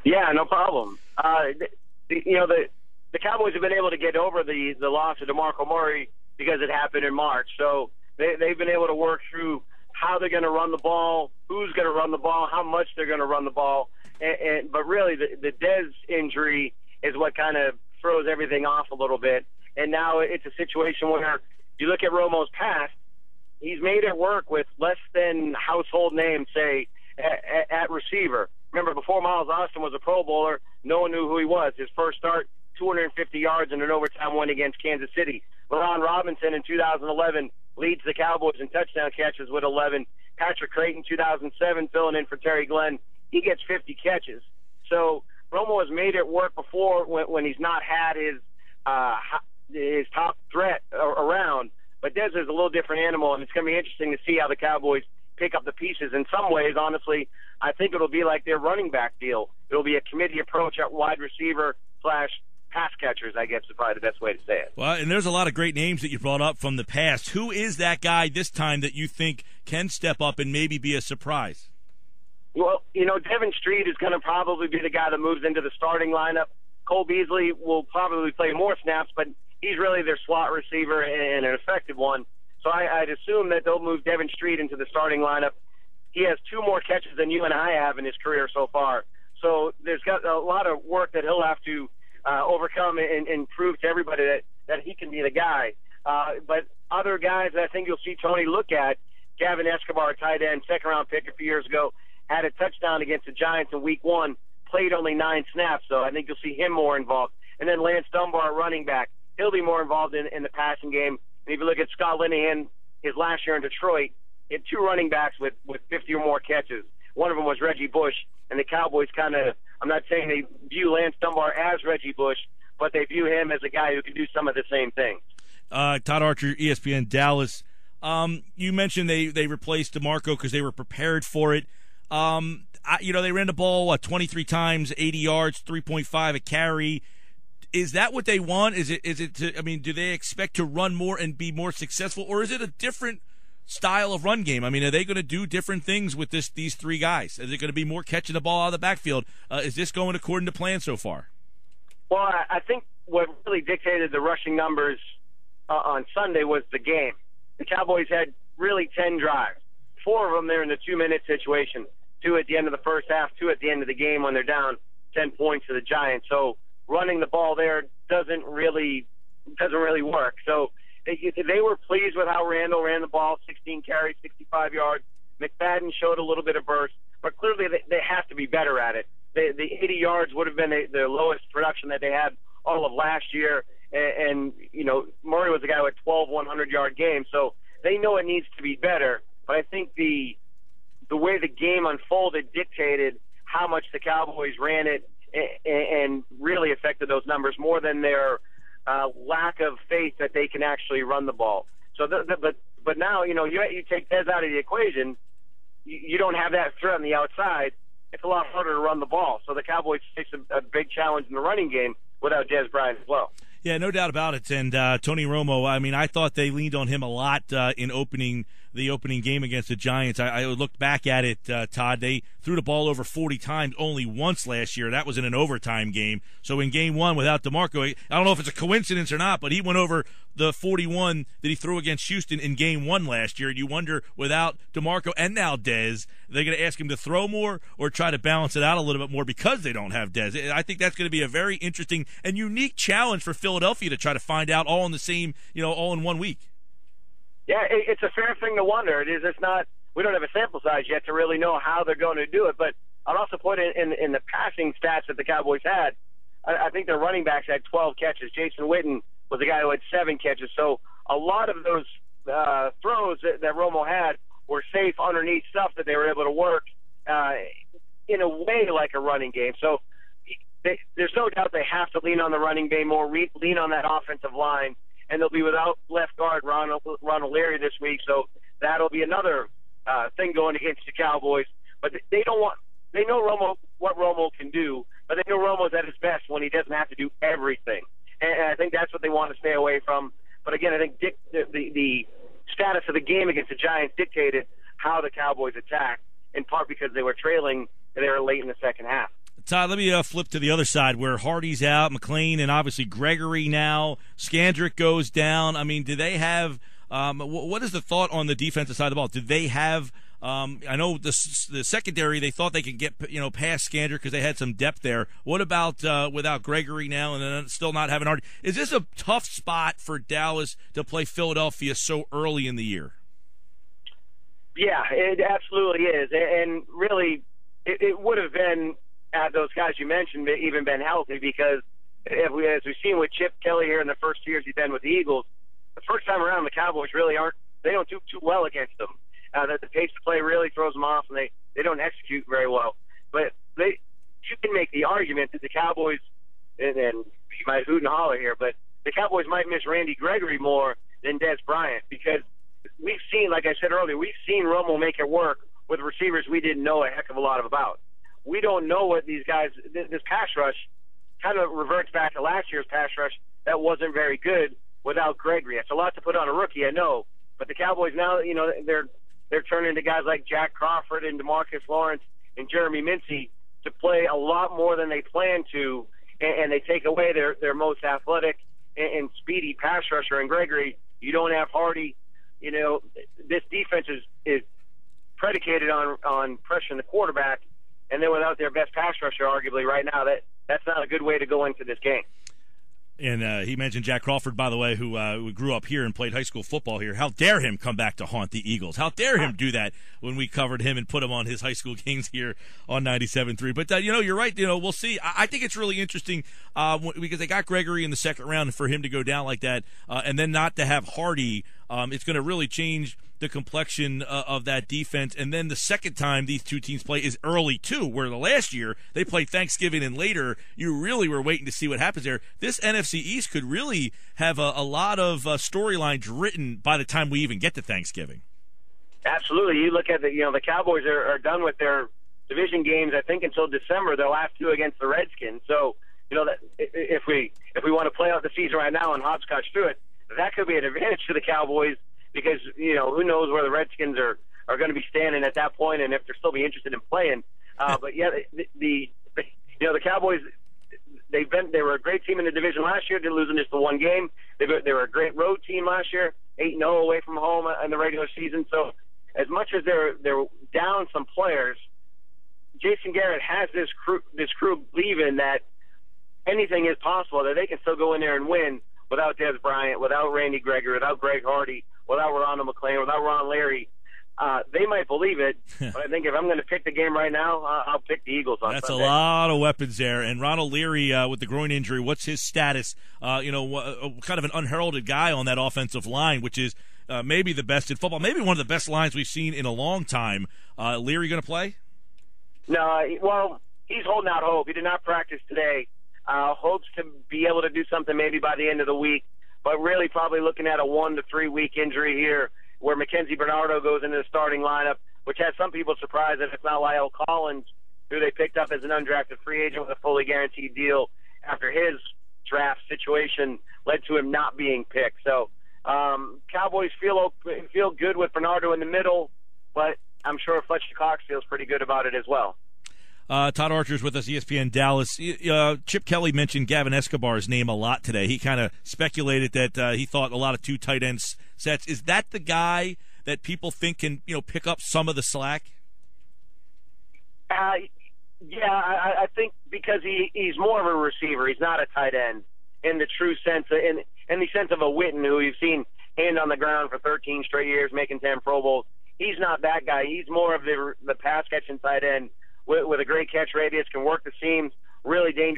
Yeah, no problem. The Cowboys have been able to get over the loss of DeMarco Murray because it happened in March. So they've been able to work through how they're going to run the ball, who's going to run the ball, how much they're going to run the ball. But really, the Dez injury is what kind of throws everything off a little bit. And now it's a situation where you look at Romo's past, he's made it work with less than household names, say, at receiver. Remember, before Miles Austin was a Pro Bowler, no one knew who he was. His first start, 250 yards in an overtime win against Kansas City. LeRon Robinson in 2011 leads the Cowboys in touchdown catches with 11. Patrick Creighton, 2007, filling in for Terry Glenn, he gets 50 catches. So Romo has made it work before when he's not had his top threat around. But Dez is a little different animal, and it's going to be interesting to see how the Cowboys pick up the pieces. In some ways, honestly, I think it'll be like their running back deal. It'll be a committee approach at wide receiver / pass catchers, I guess is probably the best way to say it. Well, and there's a lot of great names that you brought up from the past. Who is that guy this time that you think can step up and maybe be a surprise? Well, Devin Street is going to probably be the guy that moves into the starting lineup. Cole Beasley will probably play more snaps, but he's really their slot receiver and an effective one. So I'd assume that they'll move Devin Street into the starting lineup. He has 2 more catches than you and I have in his career so far. So there's got a lot of work that he'll have to overcome and prove to everybody that he can be the guy. But other guys that I think you'll see Tony look at, Gavin Escobar, tight end, second-round pick a few years ago, had a touchdown against the Giants in Week 1, played only 9 snaps, so I think you'll see him more involved. And then Lance Dunbar, running back, he'll be more involved in the passing game. And if you look at Scott Linehan, his last year in Detroit, he had 2 running backs with 50 or more catches. One of them was Reggie Bush, and the Cowboys kind of, I'm not saying they view Lance Dunbar as Reggie Bush, but they view him as a guy who can do some of the same things. Todd Archer, ESPN Dallas. You mentioned they replaced DeMarco because they were prepared for it. They ran the ball 23 times, 80 yards, 3.5 a carry. Is that what they want? Is it? Do they expect to run more and be more successful, or is it a different style of run game? Are they going to do different things with these 3 guys? Is it going to be more catching the ball out of the backfield? Is this going according to plan so far? Well, I think what really dictated the rushing numbers on Sunday was the game. The Cowboys had really 10 drives. 4 of them they're in the 2-minute situation. 2 at the end of the first half, 2 at the end of the game when they're down 10 points to the Giants. So running the ball there doesn't really work. So they were pleased with how Randall ran the ball, 16 carries, 65 yards. McFadden showed a little bit of burst, but clearly they have to be better at it. The 80 yards would have been the lowest production that they had all of last year, and Murray was the guy with 12 100-yard games, so they know it needs to be better. But I think the way the game unfolded dictated how much the Cowboys ran it and really affected those numbers more than their lack of faith that they can actually run the ball. So, but now you take Dez out of the equation, you don't have that threat on the outside. It's a lot harder to run the ball. So the Cowboys face a big challenge in the running game without Dez Bryant as well. Yeah, no doubt about it. And Tony Romo, I thought they leaned on him a lot in the opening game against the Giants. I looked back at it, Todd. They threw the ball over 40 times only once last year. That was in an overtime game. So in game 1 without DeMarco, I don't know if it's a coincidence or not, but he went over the 41 that he threw against Houston in game 1 last year. And you wonder, without DeMarco and now Dez, they're going to ask him to throw more or try to balance it out a little bit more because they don't have Dez. I think that's going to be a very interesting and unique challenge for Philadelphia to try to find out all in the same, all in 1 week. Yeah, it's a fair thing to wonder. It's not. We don't have a sample size yet to really know how they're going to do it. But I'd also put in the passing stats that the Cowboys had. I think their running backs had 12 catches. Jason Witten was the guy who had 7 catches. So a lot of those throws that Romo had were safe underneath stuff that they were able to work in a way like a running game. So there's no doubt they have to lean on the running game more, lean on that offensive line. And they'll be without left guard Ron O'Leary this week, so that'll be another thing going against the Cowboys. But they know what Romo can do, but they know Romo's at his best when he doesn't have to do everything. And I think that's what they want to stay away from. But again, I think the status of the game against the Giants dictated how the Cowboys attacked, in part because they were trailing and they were late in the second half. Todd, let me flip to the other side where Hardy's out, McClain, and obviously Gregory now. Scandrick goes down. I mean, do they have what is the thought on the defensive side of the ball? Do they have I know the secondary, they thought they could get past Scandrick because they had some depth there. What about without Gregory now and then still not having Hardy? Is this a tough spot for Dallas to play Philadelphia so early in the year? Yeah, it absolutely is. And really, it would have been, had those guys you mentioned even been healthy, because as we've seen with Chip Kelly here in the first 2 years he's been with the Eagles, the first time around the Cowboys really they don't do too well against them. The pace of play really throws them off, and they don't execute very well. But you can make the argument that the Cowboys, and you might hoot and holler here, but the Cowboys might miss Randy Gregory more than Des Bryant, because we've seen, like I said earlier, we've seen Romo make it work with receivers we didn't know a heck of a lot about. We don't know what these guys, this pass rush kind of reverts back to last year's pass rush that wasn't very good without Gregory. It's a lot to put on a rookie, I know, but the Cowboys now, they're turning to guys like Jack Crawford and DeMarcus Lawrence and Jeremy Mincey to play a lot more than they plan to, and they take away their most athletic and speedy pass rusher in Gregory. You don't have Hardy. This defense is predicated on pressuring the quarterback, and then without their best pass rusher, arguably right now, that's not a good way to go into this game. And he mentioned Jack Crawford, by the way, who grew up here and played high school football here. How dare him come back to haunt the Eagles? How dare him do that when we covered him and put him on his high school games here on 97.3. But, you're right. We'll see. I think it's really interesting because they got Gregory in the second round, and for him to go down like that and then not to have Hardy, it's going to really change the complexion of that defense. And then the second time these two teams play is early, too, where the last year they played Thanksgiving and later. You really were waiting to see what happens there. This NFC East could really have a lot of storylines written by the time we even get to Thanksgiving. Absolutely. You look at the Cowboys are done with their division games, I think, until December. Their last two against the Redskins. So, that if we want to play out the season right now and hopscotch through it, that could be an advantage to the Cowboys, because who knows where the Redskins are going to be standing at that point, and if they'll still be interested in playing. But yeah, the Cowboys, they were a great team in the division last year. They're losing just the one game. They were a great road team last year, 8-0 away from home in the regular season. So as much as they're down some players, Jason Garrett has this crew believing that anything is possible, that they can still go in there and win without Des Bryant, without Randy Gregory, without Greg Hardy, without Ronald McClain, without Ron Larry. They might believe it, but I think if I'm going to pick the game right now, I'll pick the Eagles on That's Sunday. A lot of weapons there. And Ronald Leary with the groin injury, what's his status? Kind of an unheralded guy on that offensive line, which is maybe the best in football, maybe one of the best lines we've seen in a long time. Leary going to play? No, well, he's holding out hope. He did not practice today. Hopes to be able to do something maybe by the end of the week, but really probably looking at a 1 to 3 week injury here, where Mackenzie Bernardo goes into the starting lineup, which has some people surprised that it's not Lyle Collins, who they picked up as an undrafted free agent with a fully guaranteed deal after his draft situation led to him not being picked. So Cowboys feel good with Bernardo in the middle, but I'm sure Fletcher Cox feels pretty good about it as well. Todd Archer is with us, ESPN Dallas. Chip Kelly mentioned Gavin Escobar's name a lot today. He kind of speculated that he thought a lot of two tight end sets. Is that the guy that people think can pick up some of the slack? Yeah, I think because he's more of a receiver. He's not a tight end in the true sense, in the sense of a Witten, who you've seen hand on the ground for 13 straight years, making 10 Pro Bowls. He's not that guy. He's more of the pass catching tight end with a great catch radius, can work the seams, really dangerous.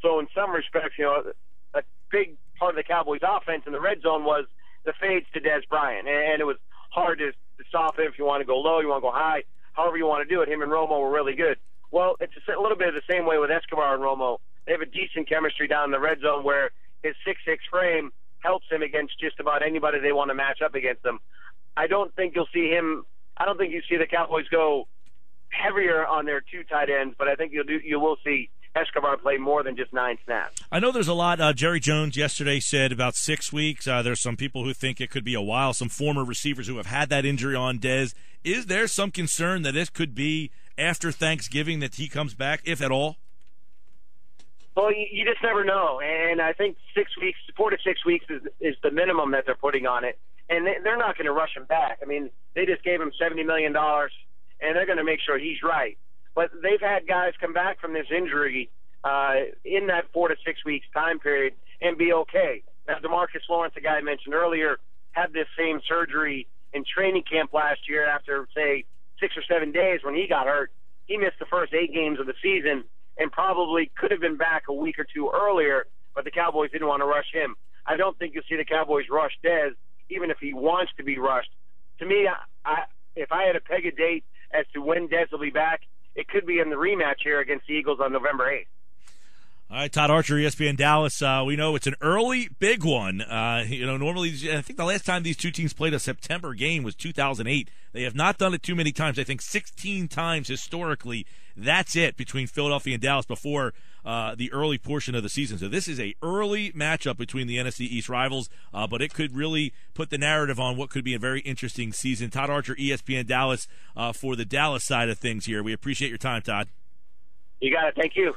So in some respects, a big part of the Cowboys' offense in the red zone was the fades to Des Bryant, and it was hard to stop him if you want to go low, you want to go high, however you want to do it. Him and Romo were really good. Well, it's a little bit of the same way with Escobar and Romo. They have a decent chemistry down in the red zone where his 6'6" frame helps him against just about anybody they want to match up against him. I don't think you see the Cowboys go heavier on their two tight ends, but I think you will see Escobar play more than just 9 snaps. I know there's a lot. Jerry Jones yesterday said about 6 weeks. There's some people who think it could be a while, some former receivers who have had that injury on Dez. Is there some concern that this could be after Thanksgiving that he comes back, if at all? Well, you just never know, and I think 4 to 6 weeks is the minimum that they're putting on it, and they're not going to rush him back. I mean, they just gave him $70 million, and they're going to make sure he's right. But they've had guys come back from this injury in that 4 to 6 weeks time period and be okay. Now, DeMarcus Lawrence, the guy I mentioned earlier, had this same surgery in training camp last year after, say, 6 or 7 days when he got hurt. He missed the first 8 games of the season and probably could have been back a week or two earlier, but the Cowboys didn't want to rush him. I don't think you'll see the Cowboys rush Dez, even if he wants to be rushed. To me, if I had to peg a date as to when Dez will be back, it could be in the rematch here against the Eagles on November 8th. All right, Todd Archer, ESPN Dallas. We know it's an early big one. Normally, I think the last time these two teams played a September game was 2008. They have not done it too many times. I think 16 times historically. That's it between Philadelphia and Dallas before the early portion of the season. So this is a early matchup between the NFC East rivals, but it could really put the narrative on what could be a very interesting season. Todd Archer, ESPN Dallas, for the Dallas side of things here. We appreciate your time, Todd. You got it. Thank you.